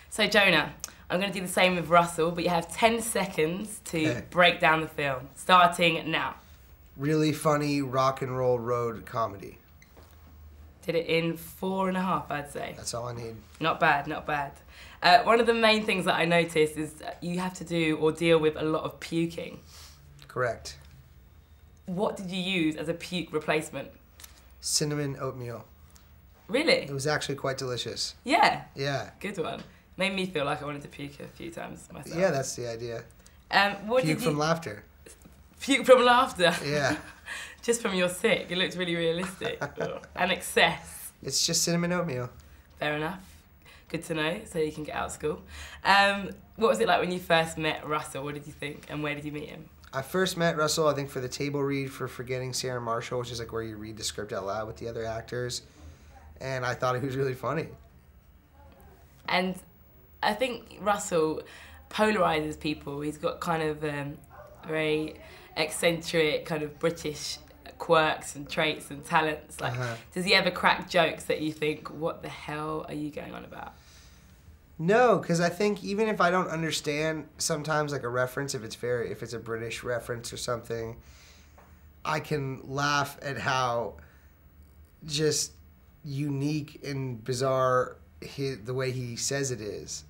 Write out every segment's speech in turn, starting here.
So Jonah, I'm going to do the same with Russell, but you have 10 seconds to break down the film, starting now. Really funny rock and roll road comedy. Did it in 4.5, I'd say. That's all I need. Not bad, not bad. One of the main things that I noticed is you have to do or deal with a lot of puking. Correct. What did you use as a puke replacement? Cinnamon oatmeal. Really? It was actually quite delicious. Yeah? Yeah. Good one. Made me feel like I wanted to puke a few times myself. Yeah, that's the idea. Puke from laughter. Puke from laughter? Yeah. Just from your sick. It looked really realistic. And excess. It's just cinnamon oatmeal. Fair enough. Good to know, so you can get out of school. What was it like when you first met Russell? What did you think, and where did you meet him? I first met Russell, I think, for the table read for Forgetting Sarah Marshall, which is like where you read the script out loud with the other actors. And I thought he was really funny. And I think Russell polarizes people. He's got kind of very eccentric, kind of British quirks and traits and talents. Like, does he ever crack jokes that you think, what the hell are you going on about? No, because I think even if I don't understand sometimes like a reference, if it's a British reference or something, I can laugh at how just unique and bizarre the way he says it is,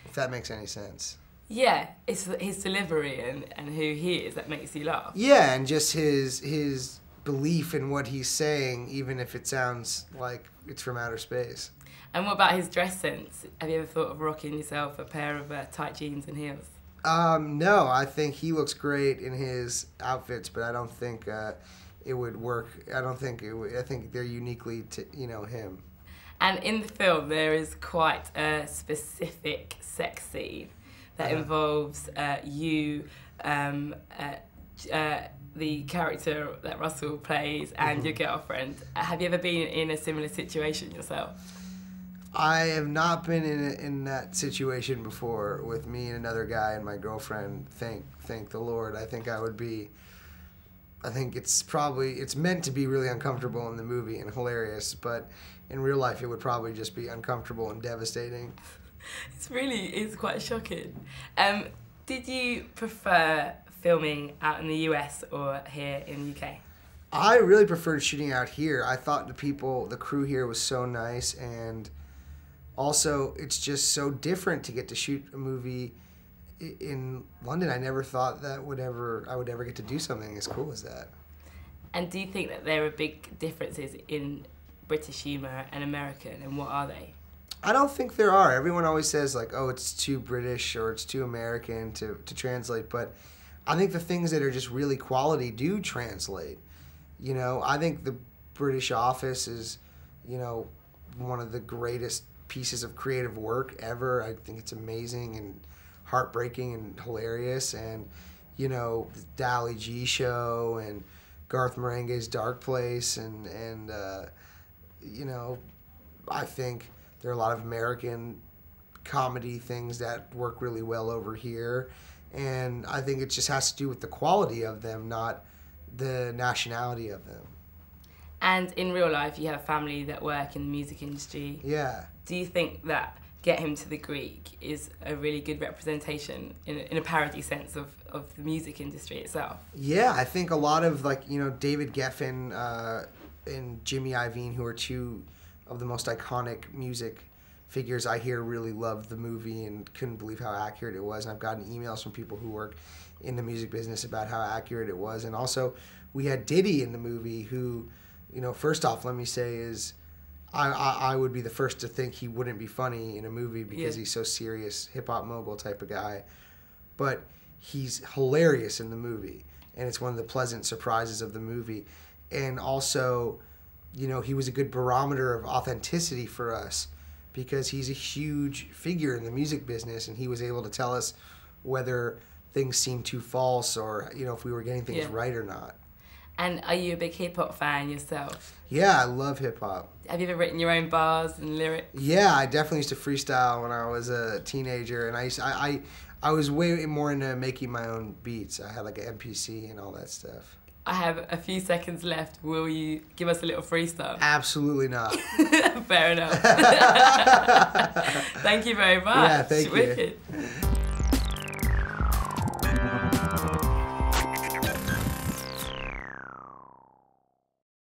if that makes any sense. Yeah, it's his delivery and who he is that makes you laugh. Yeah, and just his belief in what he's saying, even if it sounds like it's from outer space. And what about his dress sense? Have you ever thought of rocking yourself a pair of tight jeans and heels? No, I think he looks great in his outfits, but I don't think it would work. I don't think it would. I think they're uniquely to him. And in the film, there is quite a specific sex scene that involves you, the character that Russell plays, and your girlfriend. Have you ever been in a similar situation yourself? I have not been in that situation before with me and another guy and my girlfriend. Thank the Lord. I think I would be. I think it's meant to be really uncomfortable in the movie and hilarious, but in real life it would probably just be uncomfortable and devastating. It's quite shocking. Did you prefer filming out in the US or here in the UK? I really preferred shooting out here. I thought the crew here was so nice, and also it's just so different to get to shoot a movie in London. I never thought that I would ever get to do something as cool as that. And do you think that there are big differences in British humour and American, and what are they? I don't think there are. Everyone always says like, oh, it's too British or it's too American to translate, but I think the things that are just really quality do translate. I think the British Office is, one of the greatest pieces of creative work ever. I think it's amazing and heartbreaking and hilarious, and the Dali G show and Garth Marenghi's Darkplace, and I think there are a lot of American comedy things that work really well over here, and I think it just has to do with the quality of them, not the nationality of them. And in real life, you have family that work in the music industry. Yeah. Do you think that Get Him to the Greek is a really good representation in a parody sense of the music industry itself? Yeah, I think a lot of David Geffen and Jimmy Iovine, who are two of the most iconic music figures I hear, really loved the movie and couldn't believe how accurate it was. And I've gotten emails from people who work in the music business about how accurate it was. And also, we had Diddy in the movie, who, first off, let me say is, I would be the first to think he wouldn't be funny in a movie because he's so serious, hip-hop mogul type of guy. But he's hilarious in the movie, and it's one of the pleasant surprises of the movie. And also, he was a good barometer of authenticity for us because he's a huge figure in the music business, and he was able to tell us whether things seemed too false or, if we were getting things right or not. And are you a big hip-hop fan yourself? Yeah, I love hip-hop. Have you ever written your own bars and lyrics? Yeah, I definitely used to freestyle when I was a teenager, and I was way more into making my own beats. I had like an MPC and all that stuff. I have a few seconds left. Will you give us a little freestyle? Absolutely not. Fair enough. Thank you very much. Yeah, thank you. Wicked.